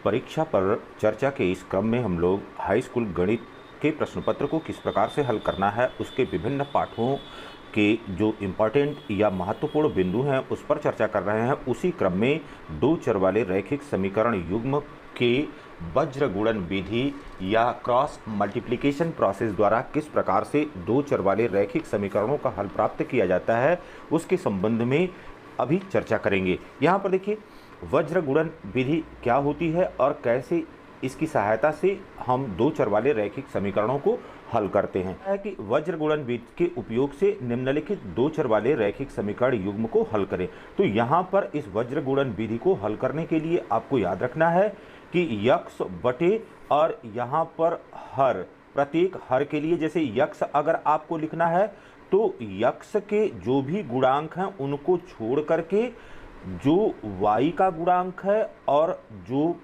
परीक्षा पर चर्चा के इस क्रम में हम लोग हाई स्कूल गणित के प्रश्न पत्र को किस प्रकार से हल करना है, उसके विभिन्न पाठों के जो इम्पॉर्टेंट या महत्वपूर्ण बिंदु हैं उस पर चर्चा कर रहे हैं। उसी क्रम में दो चर वाले रैखिक समीकरण युग्म के वज्र गुणन विधि या क्रॉस मल्टीप्लिकेशन प्रोसेस द्वारा किस प्रकार से दो चर वाले रैखिक समीकरणों का हल प्राप्त किया जाता है उसके संबंध में अभी चर्चा करेंगे। यहाँ पर देखिए, वज्र गुणन विधि क्या होती है और कैसे इसकी सहायता से हम दो चर वाले रैखिक समीकरणों को हल करते हैं। है कि वज्र गुणन विधि के उपयोग से निम्नलिखित दो चर वाले रैखिक समीकरण युग्म को हल करें। तो यहाँ पर इस वज्र गुणन विधि को हल करने के लिए आपको याद रखना है कि यक्स बटे और यहाँ पर हर, प्रत्येक हर के लिए जैसे यक्स अगर आपको लिखना है तो यक्स के जो भी गुणांक हैं उनको छोड़ करके जो y का गुणांक है और जो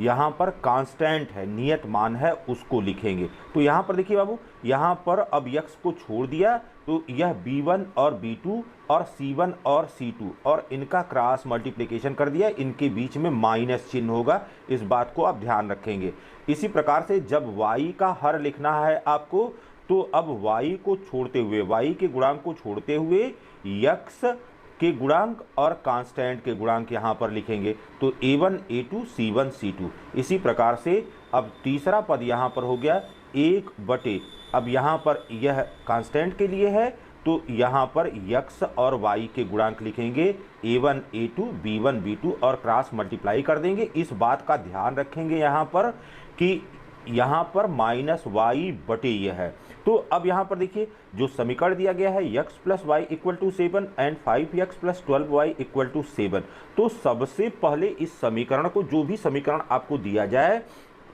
यहाँ पर कांस्टेंट है, नियत मान है, उसको लिखेंगे। तो यहाँ पर देखिए बाबू, यहाँ पर अब यक्स को छोड़ दिया तो यह b1 और b2 और c1 और c2 और इनका क्रॉस मल्टीप्लिकेशन कर दिया, इनके बीच में माइनस चिन्ह होगा, इस बात को आप ध्यान रखेंगे। इसी प्रकार से जब y का हर लिखना है आपको तो अब y को छोड़ते हुए, y के गुणांक को छोड़ते हुए यक्स के गुणांक और कांस्टेंट के गुणांक यहाँ पर लिखेंगे। तो a1 a2 c1 c2। इसी प्रकार से अब तीसरा पद यहाँ पर हो गया एक बटे, अब यहाँ पर यह कांस्टेंट के लिए है तो यहाँ पर यक्स और y के गुणांक लिखेंगे a1 a2 b1 b2 और क्रॉस मल्टीप्लाई कर देंगे। इस बात का ध्यान रखेंगे यहाँ पर कि यहाँ पर माइनस वाई बटे यह है। तो अब यहाँ पर देखिए जो समीकरण दिया गया है x plus y equal to 7 and 5x plus 12y equal to 7। तो सबसे पहले इस समीकरण को, जो भी समीकरण आपको दिया जाए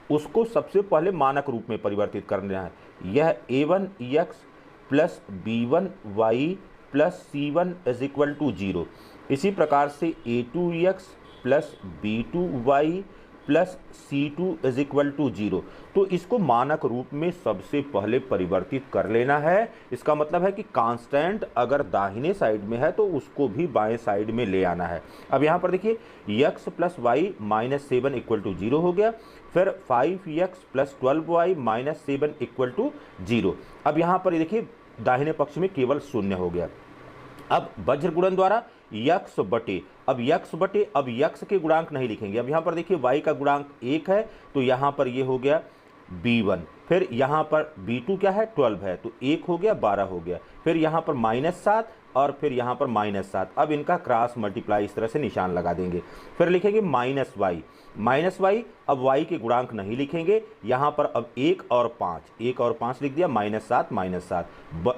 उसको सबसे पहले मानक रूप में परिवर्तित करना है। यह a1x plus b1y plus c1 is equal to 0। इसी प्रकार से a2x plus b2y plus c2 is equal to 0। तो इसको मानक रूप में सबसे पहले परिवर्तित कर लेना है। इसका मतलब है कि कांस्टेंट अगर दाहिने साइड में है तो उसको भी बाएं साइड में ले आना है। अब यहाँ पर देखिए x plus y minus 7 equal to 0 हो गया, फिर 5x plus 12y minus 7 equal to 0। अब यहाँ पर देखिए दाहिने पक्ष में केवल शून्य हो गया। अब वज्र गुणन द्वारा यक्स बटे, अब यक्स के गुणांक नहीं लिखेंगे। अब यहाँ पर देखिए y का गुणांक 1 है तो यहाँ पर ये हो गया b1, फिर यहाँ पर b2 क्या है 12 है तो 1 हो गया 12 हो गया, फिर यहाँ पर -7 और फिर यहाँ पर -7। अब इनका क्रॉस मल्टीप्लाई इस तरह से निशान लगा देंगे। फिर लिखेंगे माइनस वाई, अब y के गुणांक नहीं लिखेंगे, यहाँ पर अब 1 और 5 लिख दिया, -7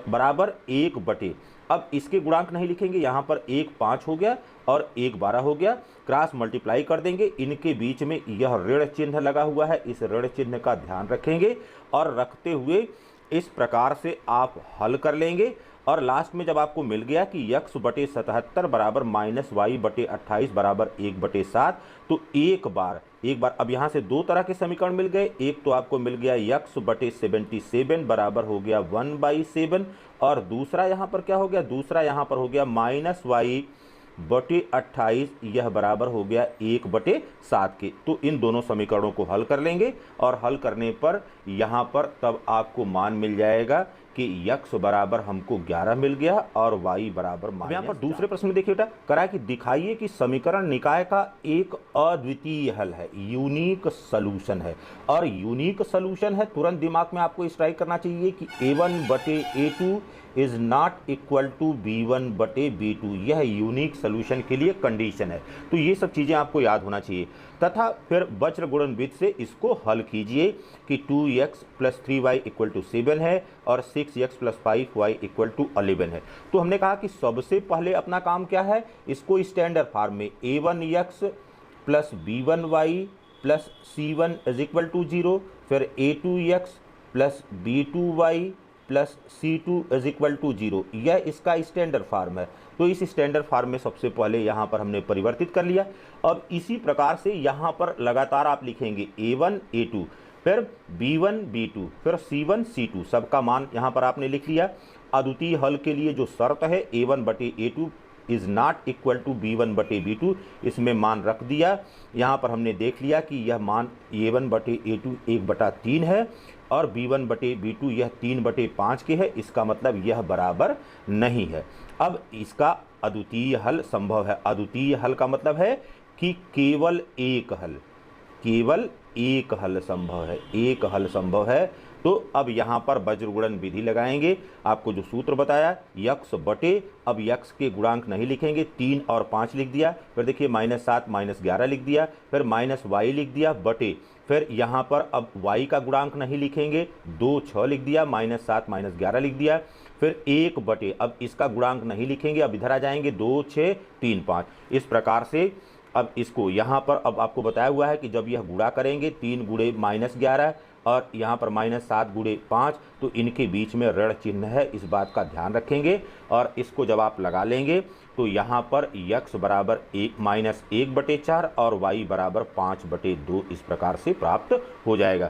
बराबर 1 बटे, अब इसके गुणांक नहीं लिखेंगे, यहाँ पर 1 5 हो गया और 1 12 हो गया, क्रॉस मल्टीप्लाई कर देंगे। इनके बीच में यह ऋण चिन्ह लगा हुआ है, इस ऋण चिन्ह का ध्यान रखेंगे और रखते हुए इस प्रकार से आप हल कर लेंगे। और लास्ट में जब आपको मिल गया कि यक्स बटे 77 बराबर माइनस वाई बटे 28 बराबर 1 बटे 7, तो एक बार अब यहाँ से दो तरह के समीकरण मिल गए। एक तो आपको मिल गया यक्स बटे 77 बराबर हो गया 1/7 और दूसरा यहाँ पर क्या हो गया, दूसरा यहाँ पर हो गया माइनस वाई बटे 28, यह बराबर हो गया 1/7 के। तो इन दोनों समीकरणों को हल कर लेंगे और हल करने पर यहाँ पर तब आपको मान मिल जाएगा कि यक्स बराबर हमको 11 मिल गया और y बराबर -4। यहाँ पर दूसरे प्रश्न में देखिए बेटा, करा कि दिखाइए कि समीकरण निकाय का एक अद्वितीय हल है, यूनिक सॉल्यूशन है। और यूनिक सॉल्यूशन है, तुरंत दिमाग में आपको स्ट्राइक करना चाहिए कि a1 बटे a2 is not equal to b1 बटे b2। यह यूनिक सॉल्यूशन के लिए कंडीशन है। तो ये सब चीज़ें आपको याद होना चाहिए। तथा फिर वज्र गुणन विधि से इसको हल कीजिए कि 2x plus 3y equal to 7 है और 6x plus 5y equal to 11 है। तो हमने कहा कि सबसे पहले अपना काम क्या है, इसको स्टैंडर्ड फॉर्म में a1x plus b1y plus c1 is equal to 0, फिर a2x plus b2y plus c2 is equal to 0, यह इसका स्टैंडर्ड फॉर्म है। तो इस स्टैंडर्ड फॉर्म में सबसे पहले यहाँ पर हमने परिवर्तित कर लिया। अब इसी प्रकार से यहाँ पर लगातार आप लिखेंगे a1 a2, फिर b1 b2, फिर c1 c2, सबका मान यहाँ पर आपने लिख लिया। अद्वितीय हल के लिए जो शर्त है a1 बटे a2 is not equal to b1/b2। इसमें मान रख दिया। यहाँ पर हमने देख लिया कि यह मान a1/a2 1/3 है और b1/b2 यह 3/5 के है। इसका मतलब यह बराबर नहीं है। अब इसका अद्वितीय हल संभव है। अद्वितीय हल का मतलब है कि केवल एक हल संभव है, एक हल संभव है। तो अब यहाँ पर वज्रगुणन विधि लगाएंगे। आपको जो सूत्र बताया यक्स बटे, अब यक्स के गुणांक नहीं लिखेंगे, 3 और 5 लिख दिया, फिर देखिए -7 -11 लिख दिया, फिर -y लिख दिया बटे, फिर यहाँ पर अब y का गुणांक नहीं लिखेंगे, 2 6 लिख दिया, -7 -11 लिख दिया, फिर 1 बटे, अब इसका गुणांक नहीं लिखेंगे, अब इधर आ जाएंगे, 2 6 3 5। इस प्रकार से अब इसको यहाँ पर अब आपको बताया हुआ है कि जब यह गुणा करेंगे 3 गुणे -11 और यहाँ पर -7 गुणे 5, तो इनके बीच में ऋण चिन्ह है, इस बात का ध्यान रखेंगे। और इसको जब आप लगा लेंगे तो यहाँ पर x बराबर -1/4 और y बराबर 5/2 इस प्रकार से प्राप्त हो जाएगा।